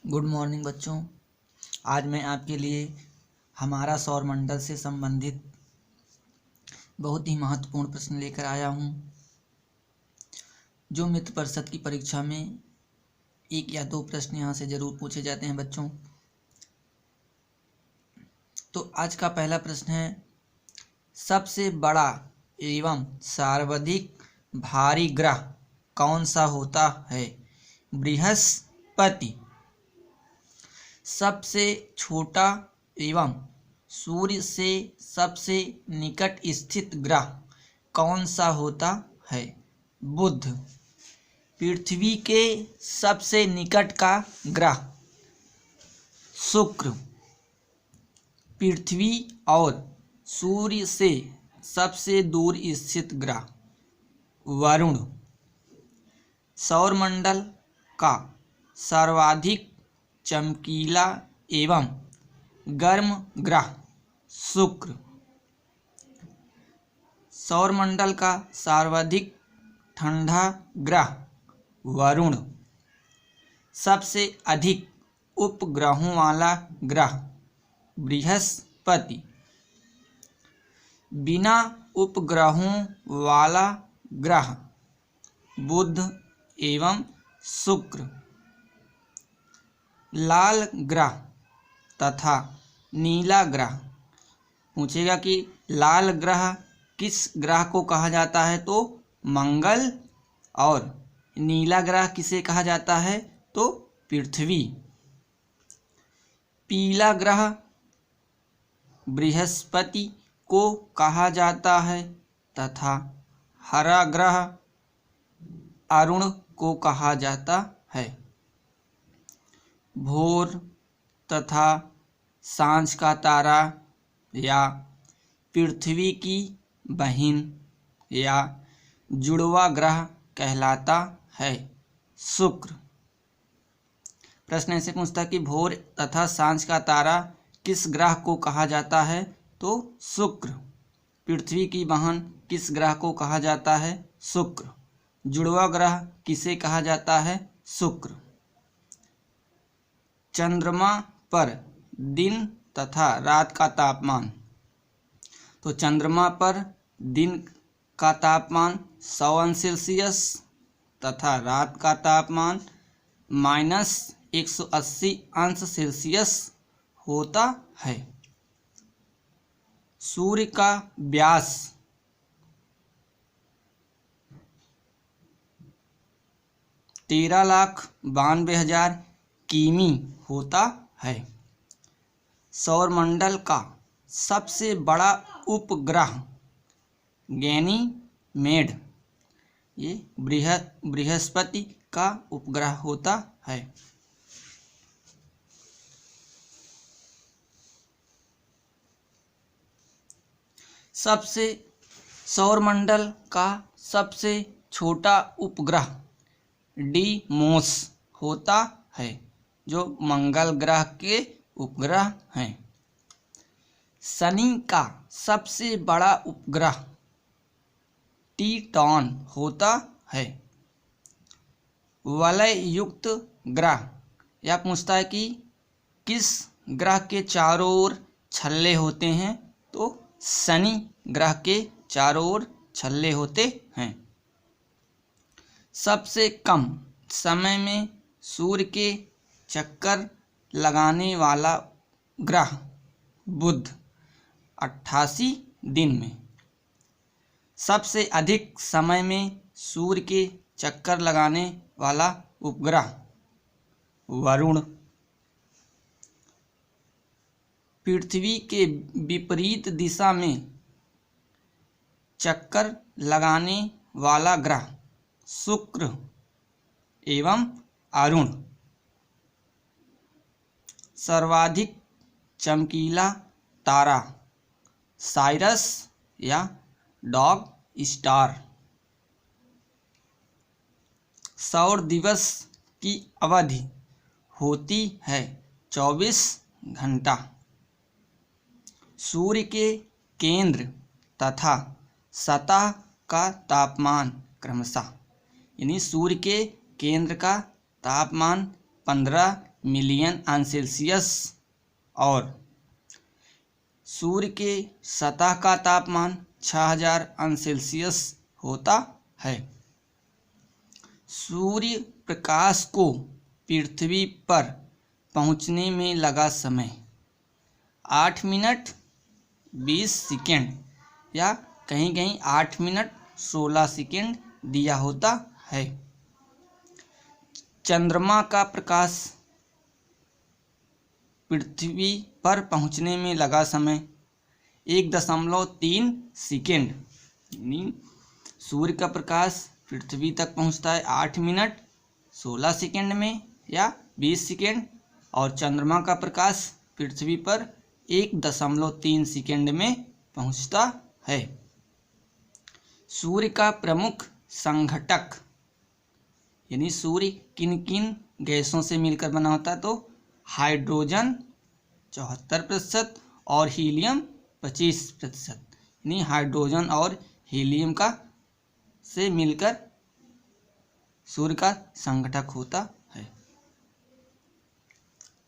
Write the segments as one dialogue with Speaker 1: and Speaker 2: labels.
Speaker 1: Good morning बच्चों। आज मैं आपके लिए हमारा सौरमंडल से संबंधित बहुत ही महत्वपूर्ण प्रश्न लेकर आया हूँ, जो मित्र परिषद की परीक्षा में 1 या 2 प्रश्न यहाँ से ज़रूर पूछे जाते हैं बच्चों। तो आज का पहला प्रश्न है, सबसे बड़ा एवं सर्वाधिक भारी ग्रह कौन सा होता है? बृहस्पति। सबसे छोटा एवं सूर्य से सबसे निकट स्थित ग्रह कौन सा होता है? बुध। पृथ्वी के सबसे निकट का ग्रह शुक्र। पृथ्वी और सूर्य से सबसे दूर स्थित ग्रह वरुण। सौरमंडल का सर्वाधिक चमकीला एवं गर्म ग्रह शुक्र। सौरमंडल का सर्वाधिक ठंडा ग्रह वरुण। सबसे अधिक उपग्रहों वाला ग्रह बृहस्पति। बिना उपग्रहों वाला ग्रह बुध एवं शुक्र। लाल ग्रह तथा नीला ग्रह। पूछेगा कि लाल ग्रह किस ग्रह को कहा जाता है? तो मंगल। और नीला ग्रह किसे कहा जाता है? तो पृथ्वी। पीला ग्रह बृहस्पति को कहा जाता है तथा हरा ग्रह अरुण को कहा जाता है। भोर तथा सांझ का तारा या पृथ्वी की बहिन या जुड़वा ग्रह कहलाता है शुक्र। प्रश्न ऐसे पूछता है कि भोर तथा सांझ का तारा किस ग्रह को कहा जाता है? तो शुक्र। पृथ्वी की बहन किस ग्रह को कहा जाता है? शुक्र। जुड़वा ग्रह किसे कहा जाता है? शुक्र। चंद्रमा पर दिन तथा रात का तापमान। तो चंद्रमा पर दिन का तापमान 100 अंश सेल्सियस तथा रात का तापमान -180 अंश सेल्सियस होता है। सूर्य का व्यास 13,92,000 किमी होता है। सौरमंडल का सबसे बड़ा उपग्रह गैनीमेड, ये बृहस्पति का उपग्रह होता है। सौरमंडल का सबसे छोटा उपग्रह डीमोस होता है, जो मंगल ग्रह के उपग्रह हैं। शनि का सबसे बड़ा उपग्रह टिटॉन होता है। वलय युक्त ग्रह, यह पूछता है कि किस ग्रह के चारों ओर छल्ले होते हैं? तो शनि ग्रह के चारों ओर छल्ले होते हैं। सबसे कम समय में सूर्य के चक्कर लगाने वाला ग्रह बुध 88 दिन में। सबसे अधिक समय में सूर्य के चक्कर लगाने वाला उपग्रह वरुण। पृथ्वी के विपरीत दिशा में चक्कर लगाने वाला ग्रह शुक्र एवं अरुण। सर्वाधिक चमकीला तारा साइरस या डॉग स्टार। सौर दिवस की अवधि होती है 24 घंटा। सूर्य के केंद्र तथा सतह का तापमान क्रमशः, यानी सूर्य के केंद्र का तापमान 15 मिलियन अंश सेल्सियस और सूर्य के सतह का तापमान 6000 अंश सेल्सियस होता है। सूर्य प्रकाश को पृथ्वी पर पहुंचने में लगा समय 8 मिनट 20 सेकेंड या कहीं कहीं 8 मिनट 16 सेकेंड दिया होता है। चंद्रमा का प्रकाश पृथ्वी पर पहुंचने में लगा समय 1.3 सेकेंड, यानी सूर्य का प्रकाश पृथ्वी तक पहुंचता है 8 मिनट 16 सेकेंड में या 20 सेकेंड, और चंद्रमा का प्रकाश पृथ्वी पर 1.3 सेकेंड में पहुंचता है। सूर्य का प्रमुख संघटक, यानी सूर्य किन किन गैसों से मिलकर बना होता है, तो हाइड्रोजन 74% और हीलियम 25%, यानी हाइड्रोजन और हीलियम का से मिलकर सूर्य का संघटक होता है।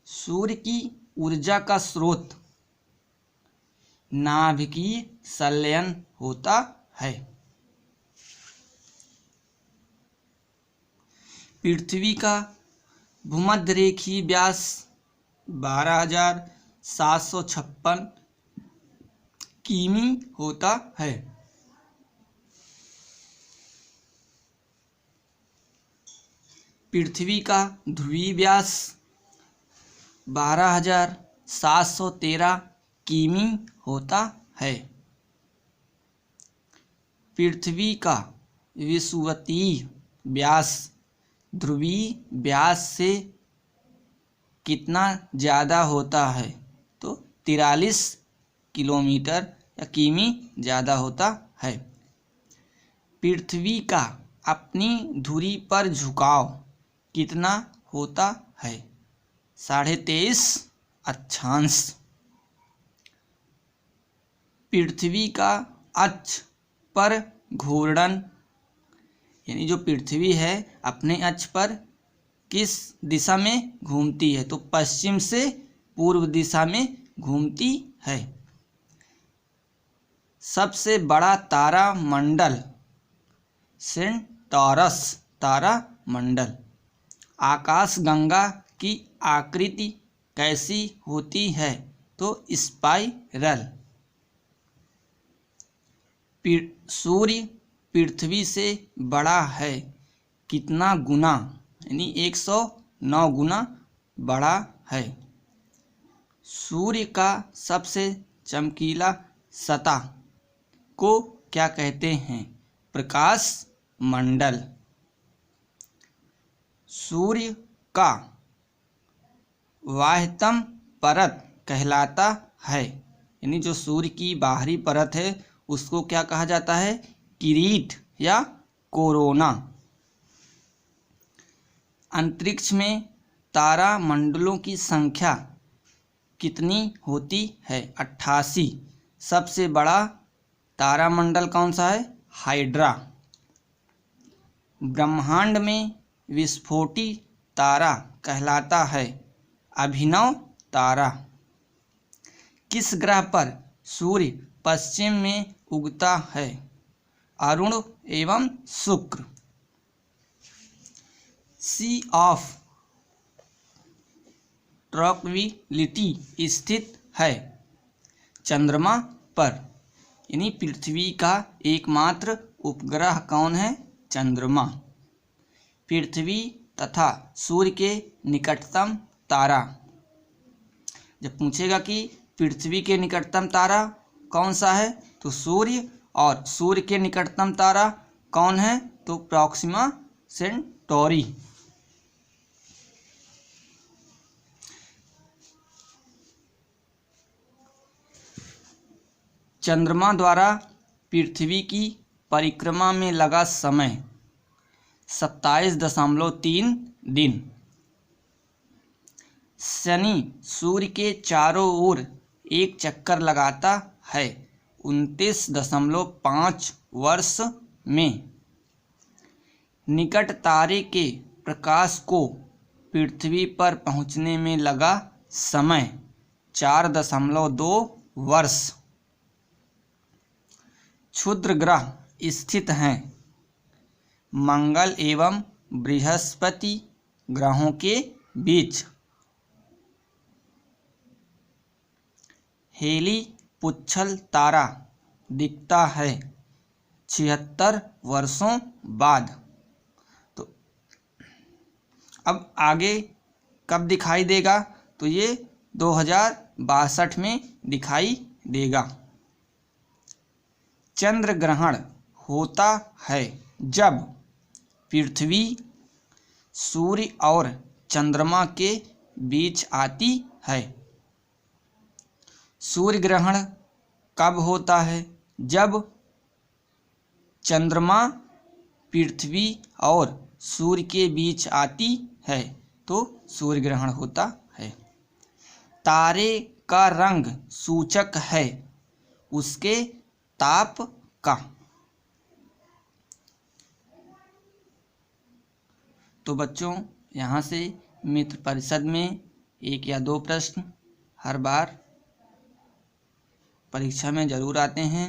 Speaker 1: सूर्य की ऊर्जा का स्रोत नाभिकीय संलयन होता है। पृथ्वी का भूमध्य रेखीय व्यास 12,756 किमी होता है। पृथ्वी का ध्रुवीय व्यास 12,713 किमी होता है। पृथ्वी का विषुवतीय व्यास ध्रुवीय व्यास से कितना ज़्यादा होता है, तो 43 किलोमीटर या किमी ज़्यादा होता है। पृथ्वी का अपनी धुरी पर झुकाव कितना होता है, 23.5 अक्षांश। पृथ्वी का अक्ष पर घूर्णन, यानी जो पृथ्वी है अपने अक्ष पर किस दिशा में घूमती है, तो पश्चिम से पूर्व दिशा में घूमती है। सबसे बड़ा तारा मंडल सेंटॉरस तारा मंडल। आकाशगंगा की आकृति कैसी होती है, तो स्पाइरल। सूर्य पृथ्वी से बड़ा है कितना गुना, यानी 109 गुना बड़ा है। सूर्य का सबसे चमकीला सतह को क्या कहते हैं, प्रकाश मंडल। सूर्य का बाह्यतम परत कहलाता है, यानी जो सूर्य की बाहरी परत है उसको क्या कहा जाता है, किरीट या कोरोना। अंतरिक्ष में तारा मंडलों की संख्या कितनी होती है, 88। सबसे बड़ा तारामंडल कौन सा है, हाइड्रा। ब्रह्मांड में विस्फोटी तारा कहलाता है, अभिनव तारा। किस ग्रह पर सूर्य पश्चिम में उगता है, अरुण एवं शुक्र। सी ऑफ ट्रैंक्विलिटी स्थित है चंद्रमा पर, यानी पृथ्वी का एकमात्र उपग्रह कौन है, चंद्रमा। पृथ्वी तथा सूर्य के निकटतम तारा, जब पूछेगा कि पृथ्वी के निकटतम तारा कौन सा है, तो सूर्य, और सूर्य के निकटतम तारा कौन है, तो प्रॉक्सिमा सेंटोरी। चंद्रमा द्वारा पृथ्वी की परिक्रमा में लगा समय 27.3 दिन। शनि सूर्य के चारों ओर एक चक्कर लगाता है 29.5 वर्ष में। निकट तारे के प्रकाश को पृथ्वी पर पहुंचने में लगा समय 4.2 वर्ष। क्षुद्र ग्रह स्थित हैं मंगल एवं बृहस्पति ग्रहों के बीच। हेली पुच्छल तारा दिखता है 76 वर्षों बाद। तो अब आगे कब दिखाई देगा? तो ये 2062 में दिखाई देगा। चंद्र ग्रहण होता है जब पृथ्वी सूर्य और चंद्रमा के बीच आती है। सूर्य ग्रहण कब होता है? जब चंद्रमा पृथ्वी और सूर्य के बीच आती है तो सूर्य ग्रहण होता है। तारे का रंग सूचक है उसके ताप का। तो बच्चों, यहाँ से मित्र परिषद में 1 या 2 प्रश्न हर बार परीक्षा में ज़रूर आते हैं।